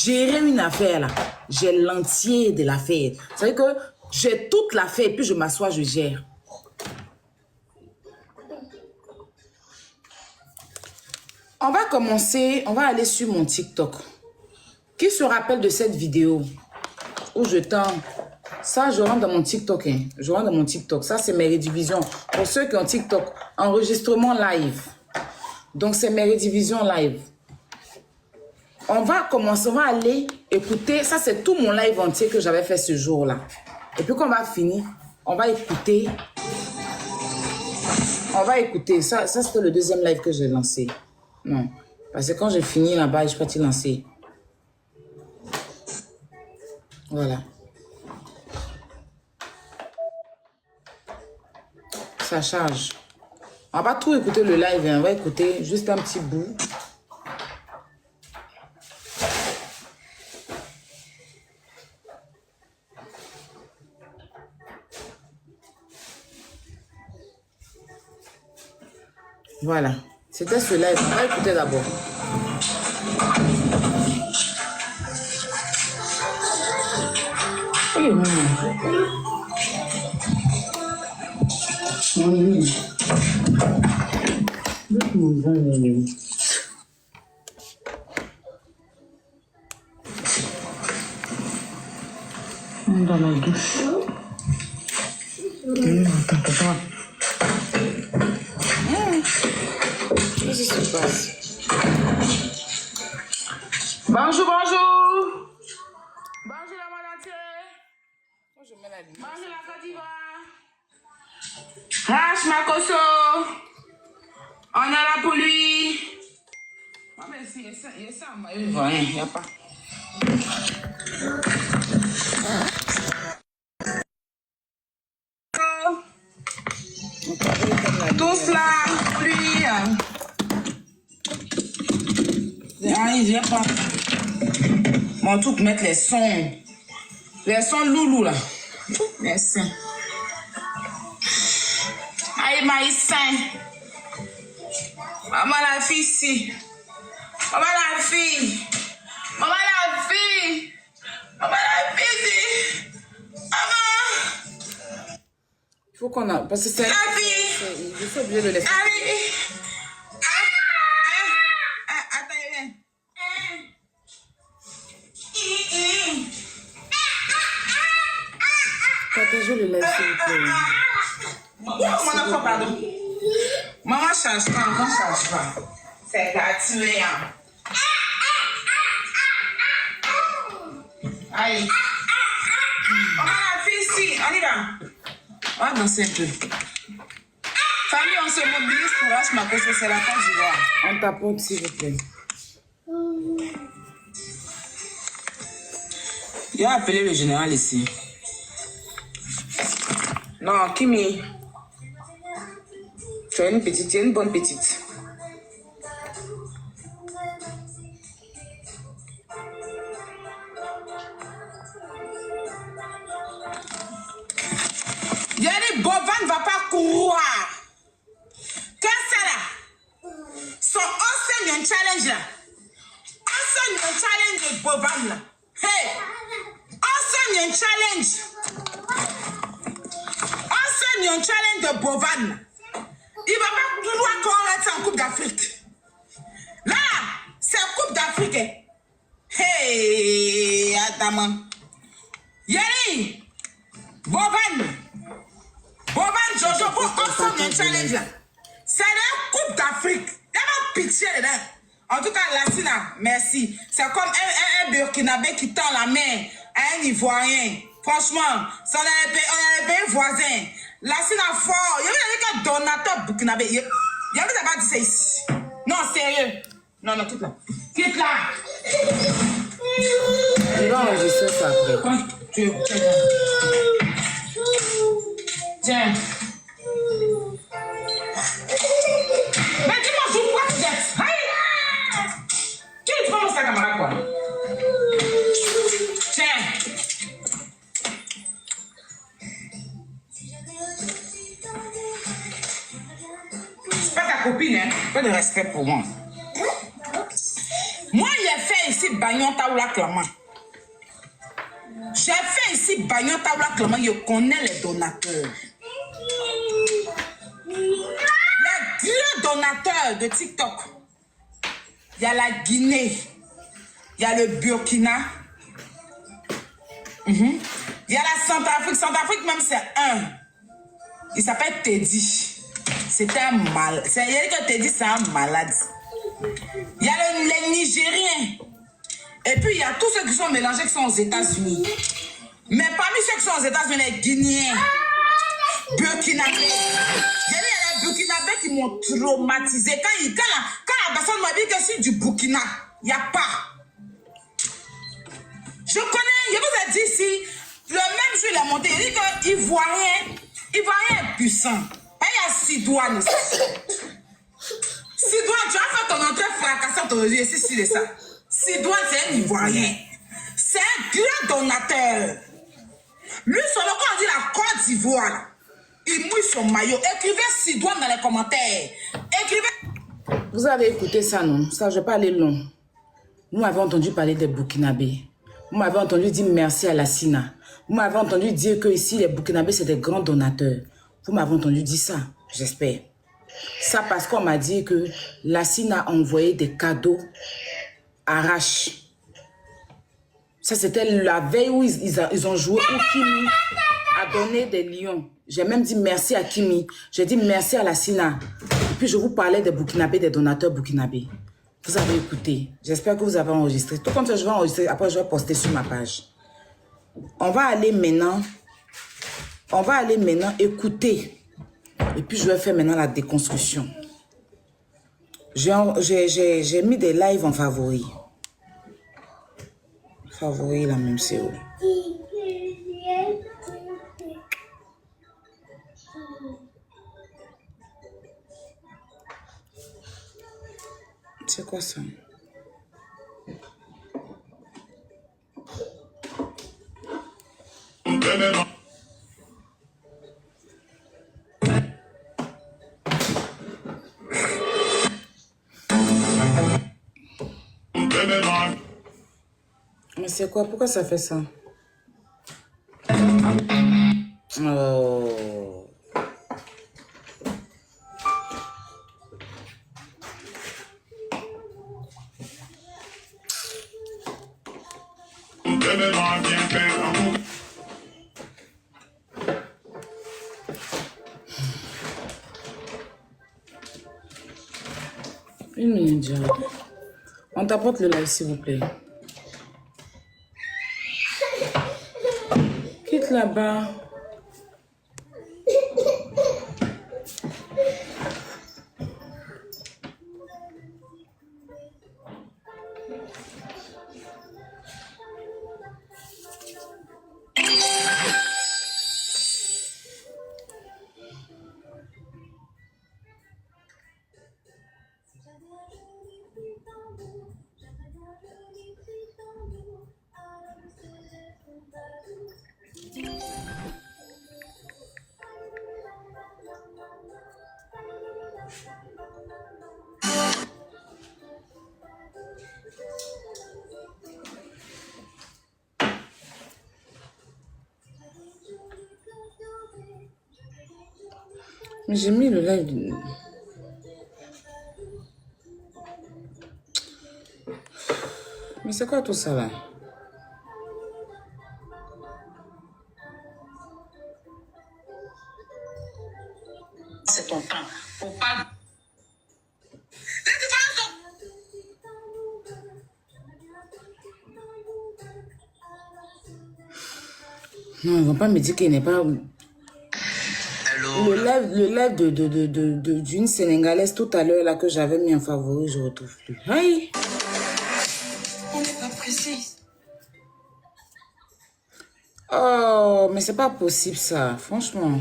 gérer une affaire là. J'ai l'entier de l'affaire. Ça veut dire que j'ai toute l'affaire, puis je m'assois, je gère. On va commencer, on va aller sur mon TikTok. Qui se rappelle de cette vidéo où je tends? Ça, je rentre dans mon TikTok. Hein. Je rentre dans mon TikTok. Ça, c'est mes rediffusions. Pour ceux qui ont TikTok, enregistrement live. Donc, c'est mes rediffusions live. On va commencer, on va aller écouter. Ça, c'est tout mon live entier que j'avais fait ce jour-là. Et puis, quand on va finir, on va écouter. On va écouter. Ça c'était le deuxième live que j'ai lancé. Non. Parce que quand j'ai fini là-bas, je suis partie lancer. Voilà. Ça charge. On va pas tout écouter le live, hein. On va écouter juste un petit bout. Voilà. C'était ce live. On va écouter d'abord. Dans la douche. Qu'est-ce qui se passe? Bonjour, bonjour. Bonjour la monde entière. Bonjour la Côte d'Ivoire. Rache Makoso. On est là pour lui. Ah, mais si, il y a ça, il n'y a pas. Tous là, pour lui. Ah, il n'y a pas. Mon truc, mettre les sons. Les sons loulou là. Les sons. Aïe, maïs sain. Maman la fille ici. Maman la fille. Maman la fille. Maman la fille ici. Maman. Il faut qu'on a. Parce que c'est. La fille. Je suis obligée de laisser. Allez. Attends, Attends, je le laisse, s'il vous plaît. Maman, pardon. Maman change pas, maman change pas. C'est gratuit. Allez. Maman la fille ici, on y va. On va danser un peu. Famille, on se mobilise pour Rache Makoso, c'est la Côte d'Ivoire. On tapote, s'il vous plaît. Il a appelé le général ici. Non, Kimi. Tu es une petite, tu es une bonne petite. Yannick Bovan ne va pas courir. Qu'est-ce que c'est là? Son enseigne un challenge là. Enseigne un challenge de Bovan là. Hey! Enseigne un challenge. Enseigne un challenge de Bovan. Il va pas vouloir qu'on reste en Coupe d'Afrique. Là, c'est Coupe d'Afrique. Hey, Adama. Yannick! Bovan! Bovan Jojo pour ensemble un challenge là. C'est la Coupe d'Afrique. Il y a pas pitié dedans. En tout cas, Lassina, merci. C'est comme un Burkinabé qui tend la main à un Ivoirien. Franchement, on a les pays voisins. Lassina fort. Il y avait un donateur Burkinabé. Il y avait pas dit ça ici. Non, sérieux. Non, quitte là. Quitte là. Il va enregistrer ça après. Quand tu tiens. Mais dis-moi, pourquoi tu jettes? Qui prend sa caméra quoi? Tiens. C'est pas ta copine, hein? Pas de respect pour moi. Moi, j'ai fait ici Bagnon Taoula Claman. J'ai fait ici Bagnon Taoula Claman, je connais les donateurs. Les grands donateurs de TikTok. Il y a la Guinée, il y a le Burkina, il y a la Centrafrique. Centrafrique même c'est un. Il s'appelle Teddy. C'était un mal. C'est que Teddy c'est un malade. Il y a les Nigériens. Et puis il y a tous ceux qui sont mélangés qui sont aux États-Unis. Mais parmi ceux qui sont aux États-Unis, les Guinéens, Burkinabés. Il y a les Burkinabés qui m'ont traumatisé. Quand la personne m'a dit que je suis du Burkina, il n'y a pas. Je connais, je vous ai dit ici, le même jour il est monté, il dit qu'il Ivoirien est puissant. Et il y a Sidoine. Sidoine, tu as fait ton entrée fracassante aujourd'hui, c'est sûr de ça. Sidoine, c'est un Ivoirien. C'est un grand donateur. Lui, sur le coup, on dit la Côte d'Ivoire. Il mouille son maillot. Écrivez Sidoine dans les commentaires. Écrivez. Vous avez écouté ça, non? Ça, je ne vais pas aller long. Vous m'avez entendu parler des Burkinabés. Vous m'avez entendu dire merci à la Sina. Vous m'avez entendu dire que ici, les Burkinabés, c'est des grands donateurs. Vous m'avez entendu dire ça, j'espère. Ça parce qu'on m'a dit que la Sina a envoyé des cadeaux à Rache. Ça, c'était la veille où ils ont joué où Kimi a donné des lions. J'ai même dit merci à Kimi. J'ai dit merci à la Sina. Et puis, je vous parlais des Burkinabés, des donateurs burkinabés. Vous avez écouté. J'espère que vous avez enregistré. Tout comme ça, je vais enregistrer. Après, je vais poster sur ma page. On va aller maintenant écouter. Et puis, je vais faire maintenant la déconstruction. J'ai mis des lives en favori. Favori, la même CO. C'est quoi ça? Mais c'est quoi? Pourquoi ça fait ça? Oh. Une minute, Jared. On t'apporte le live, s'il vous plaît. Quitte là-bas. Mais j'ai mis le live. Mais c'est quoi tout ça là? C'est ton temps. Faut pas. Non, ils vont pas me dire qu'il n'est pas... Le live d'une Sénégalaise tout à l'heure là que j'avais mis en favori, je retrouve plus. Aïe! On n'est pas précis. Oh, mais c'est pas possible ça, franchement.